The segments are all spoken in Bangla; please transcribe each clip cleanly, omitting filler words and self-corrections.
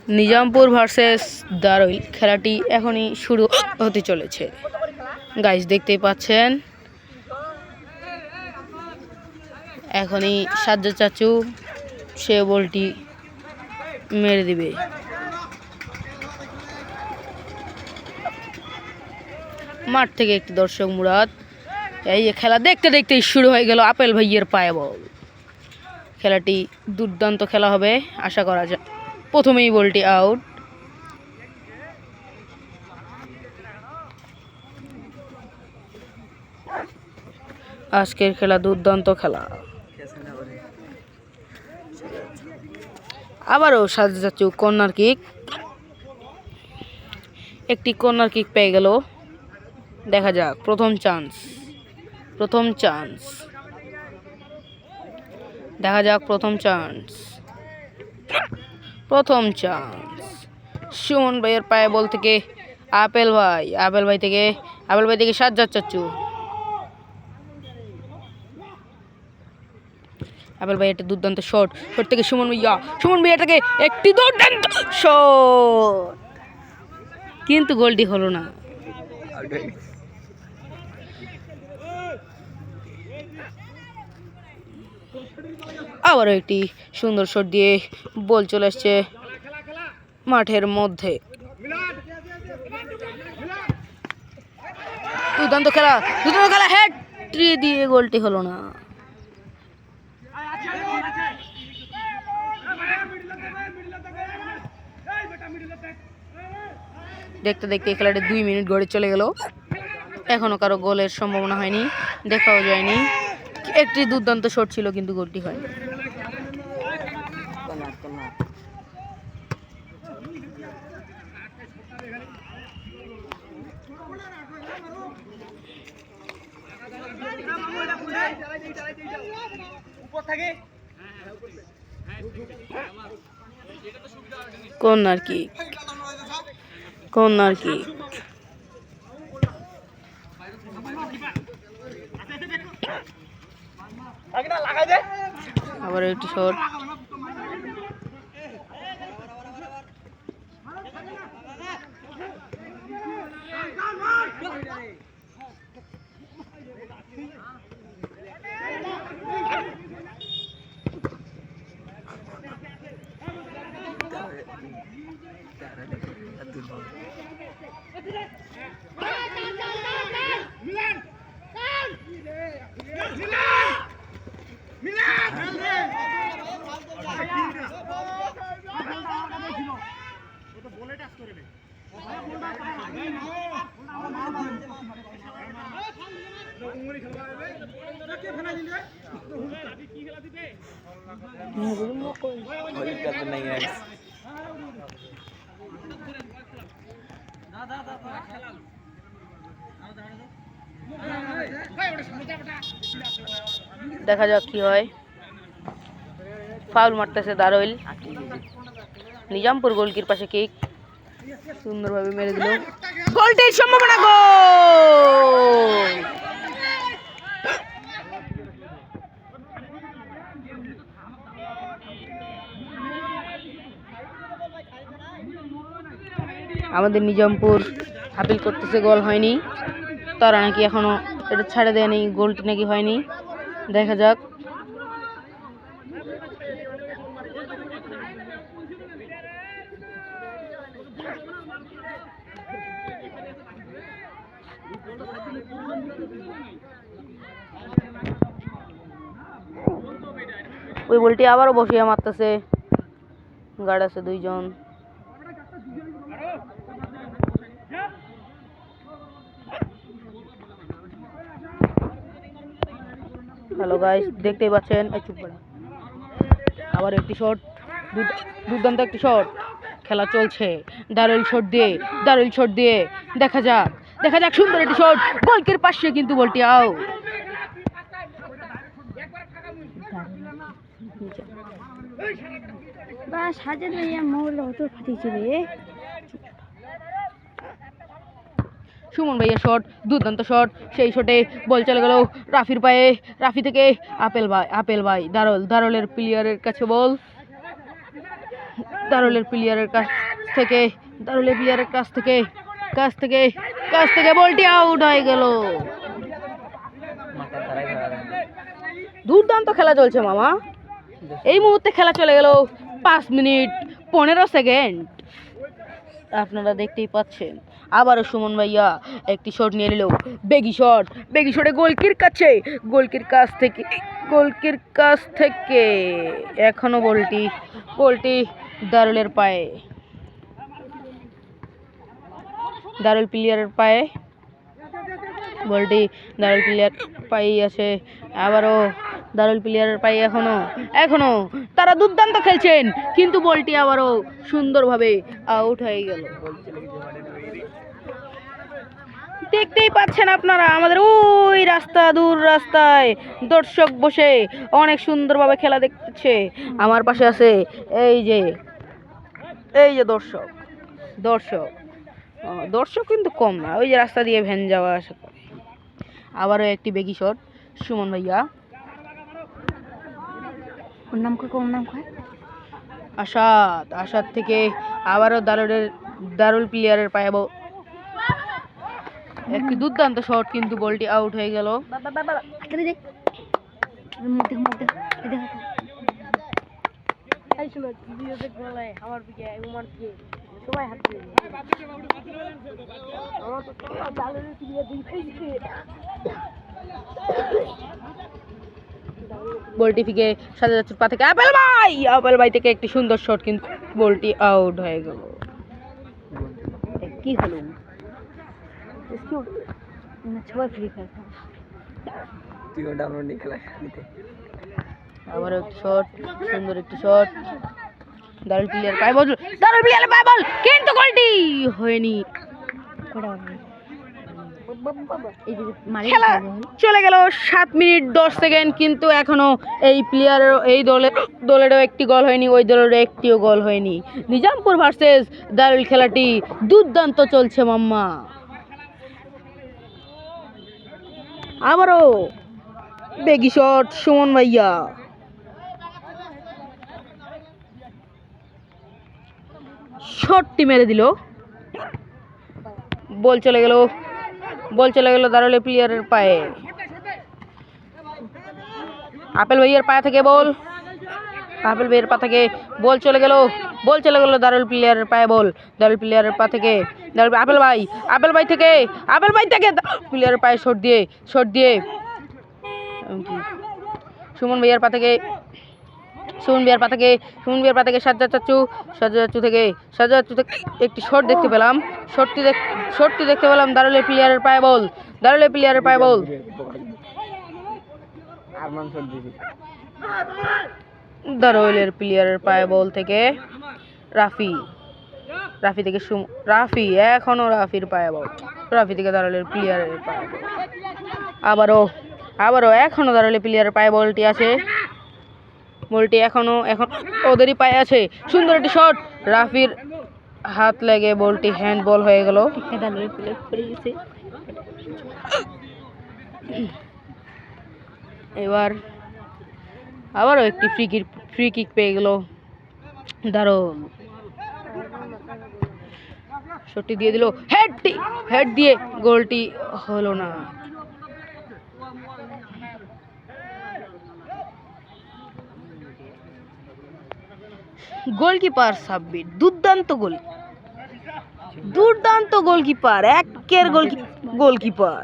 নিজামপুর ভার্সেস দারুল খেলাটি এখনই শুরু হতে চলেছে। গাইস দেখতেই পাচ্ছেন এখনই সাজ্জাদ চাচু সে বলটি মেরে দিবে। মাঠ থেকে একটি দর্শক মুরাদ এই খেলা দেখতে দেখতেই শুরু হয়ে গেল আপেল ভাইয়ের পায়ে বল। খেলাটি দুর্দান্ত খেলা হবে আশা করা যায়। প্রথমেই বলটি আউট। আজকের খেলা দুর্দান্ত খেলা। আবারও সাজ্জাদ চাচু কর্নার কিক, একটি কর্নার কিক পেয়ে গেল। দেখা যাক প্রথম চান্স দেখা যাক প্রথম চান্স সুমন ভাইয়ের পায়ে বল থেকে আপেল ভাই থেকে সাজ্জাদ চাচু। আপেল ভাই একটা দুর্দান্ত শট থেকে সুমন ভাইয়াটাকে একটি দুর্দান্ত শট, কিন্তু গোলটি হলো না। আবারও একটি সুন্দর শট দিয়ে বল চলে আসছে মাঠের মধ্যে। দুর্দান্ত খেলা হেড দিয়ে গোলটি হলো না। দেখতে দেখতে খেলাটি 2 মিনিট গড়ে চলে গেল। এখনো কারো গোলের সম্ভাবনা হয়নি, দেখাও যায়নি। একটি দুর্দান্ত শট ছিল কিন্তু গোলটি হয়নি। কর্নার কিক আবার একটি শট। দেখা যাক কি হয়। ফাউল মারতেছে দারুল। নিজামপুর গোলকির পাশে কিক সুন্দরভাবে মেরে দিল, গোলটির সম্ভাবনা। গোল! আমাদের নিজামপুর আপিল করতেছে গোল হয়নি, তারা নাকি এখনো এটা ছাড়ে দেয়নি, গোলটি নাকি হয়নি। দেখা যাক। ওই বলটি আবারও বসিয়ে মারতেছে, গার্ড আছে 2 জন। হ্যালো গাইস, দেখতেই পাচ্ছেন। আবার একটি শট, দুর্দান্ত একটি শট। খেলা চলছে দারুল শট দিয়ে দেখা যাক সুন্দর একটি শট গোলকির পাশে, কিন্তু বলটি আউট। সুমন ভাইয়ের শট, দুর্দান্ত শট। সেই শটে বল চলে গেল রাফির পায়ে, রাফি থেকে আপেল ভাই দারুলের প্লেয়ারের কাছে বল। দারুলের প্লেয়ারের কাছ থেকে বলটি আউট হয়ে গেল। দুর্দান্ত খেলা চলছে মামা। এই মুহূর্তে খেলা চলে গেল 5 মিনিট 15 সেকেন্ড। আপনারা দেখতেই পাচ্ছেন আবারও সুমন ভাইয়া একটি শট নিয়ে নিল। বেগি শটে গোলকির কাছ থেকে এখনো বলটি দারুলের পায়ে, দারুল প্লেয়ারের পায়ে বলটি দারুল প্লেয়ার পায়েই আছে। আবারও দারুল প্লেয়ারের পায়ে এখনো তারা দুর্দান্ত খেলছেন, কিন্তু বলটি আবারও সুন্দরভাবে আউট হয়ে গেল। দেখতেই পাচ্ছেন আপনারা আমাদের ওই দূর রাস্তায় দর্শক বসে অনেক সুন্দরভাবে খেলা দেখতেছে। আমার পাশে আছে এই যে দর্শক কিন্তু কম না, ওই যে রাস্তা দিয়ে ভ্যান যাওয়া আসা করে। আবারও একটি বেগি শট সুমন ভাইয়া। ওর নাম কয় আসাদ থেকে আবারও দারুল প্লেয়ারের পায়ে একটি দুর্দান্ত শট, কিন্তু বলটি আউট হয়ে গেল। বলটি ফিকে সাজা যাচ্ছে পা থেকে আপেল ভাই থেকে একটি সুন্দর শট, কিন্তু বলটি আউট হয়ে গেল। কি হলো? আবার একটি শট, সুন্দর একটি শট, দারুল প্লেয়ার পায় বল, কিন্তু গোলটি হয়নি। খেলা চলে গেল 7 মিনিট 10 সেকেন্ড, কিন্তু এখনো এই দলেরও একটি গোল হয়নি, ওই দলেরও একটিও গোল হয়নি। নিজামপুর ভার্সেস দারুল খেলাটি দুর্দান্ত চলছে মাম্মা। আবারও বেগি শট সুমন ভাইয়া। শটটি মেরে দিল, বল চলে গেল দারুলের প্লেয়ারের পায়ে। আপেল ভাইয়ের পা থেকে বল চলে গেল দারুল প্লেয়ারের পায়ে দারুল প্লেয়ারের পা থেকে আপেল ভাই থেকে প্লেয়ারের পায়ে শট দিয়ে সুমন ভাইয়ার পা থেকে সাজ্জাদ চাচু থেকে একটি শট দেখতে পেলাম। শটটি দেখতে পেলাম দারুলের প্লেয়ারের পায়ে বল দারুলের প্লেয়ারের পায়ে বল থেকে রাফি থেকে এখনো রাফির পায়ে বল, রাফি থেকে দারুলের প্লেয়ারের পায়ে বল। আবারও এখনো দারুলের প্লেয়ারের পায়ে বলটি আছে, বলটি এখন ওদেরই পায়ে আছে। সুন্দর একটি শট, রাফির হাত লেগে বলটি হ্যান্ড বল হয়ে গেল। এবার আবারও একটি ফ্রি কিক পেয়ে গেল দারুল। শটটি দিয়ে দিল, হেড দিয়ে গোলটি হলো না। গোলকিপার সাব্বির দুর্দান্ত গোলকিপার, একের গোলকিপার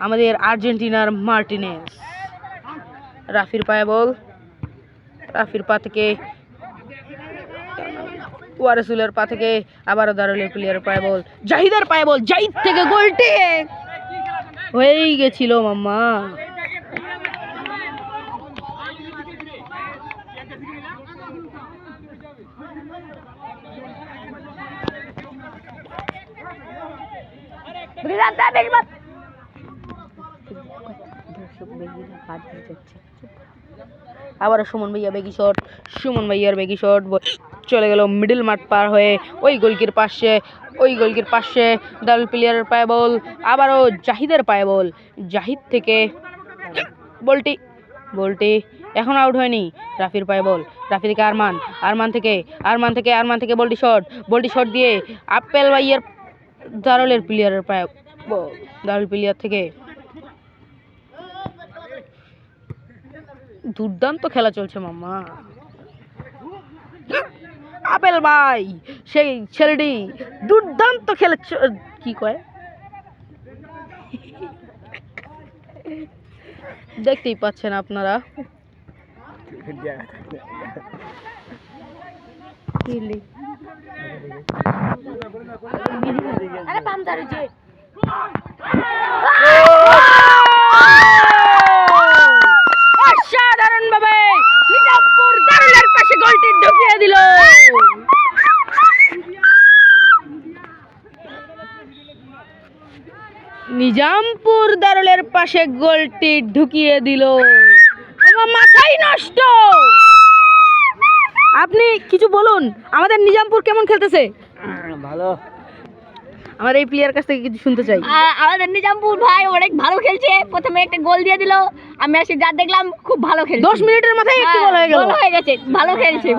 আমাদের আর্জেন্টিনার মার্টিনেজ। রাফির পায়ে বল, রাফির পা থেকে ওয়ারেসুলের পা থেকে আবারও দারুলের প্লেয়ারের পায়ে বল, জাহিদের পায়ে বল, জাহিদ থেকে গোলটি হয়েই গেছিল মাম্মা। আবার সুমন ভাইয়ার বেগি শট চলে গেল মিডল মাঠ পার হয়ে ওই গোলকির পাশে দারুল প্লেয়ারের পায়ে বল, আবারও জাহিদের পায়ে বল, জাহিদ থেকে বলটি এখন আউট হয়নি। রাফির পায়ে বল, রাফি থেকে আরমান, আরমান থেকে বলটি শট দিয়ে আপেল ভাইয়ের দারুলের প্লেয়ারের পায়ে বল, দারুল প্লেয়ার থেকে। দুর্দান্ত খেলা চলছে মাম্মা। আপেল ভাই সেই ছেলেটি দুর্দান্ত খেলা কি কয় দেখতেই পাচ্ছেন আপনারা। অসাধারণ ভাবে নিজামপুর দারুলের পাশে গোলটি ঢুকিয়ে দিল। নিজামপুর দারুলের পাশে গোলটি ঢুকিয়ে দিল। আমার মাথাই নষ্ট। আপনি কিছু বলুন, আমাদের নিজামপুর কেমন খেলতেছে? ভালো। আমার এই প্লেয়ার কাছ থেকে কিছু শুনতে চাই। আমাদের নিজামপুর ভাই অনেক ভালো খেলছে, প্রথমে একটা গোল দিয়ে দিল, আমি আসি যা দেখলাম খুব ভালো খেলছে। 10 মিনিটের মাথায় একটু গোল হয়ে গেল। ভালো হয়ে গেছে, ভালো খেলছে।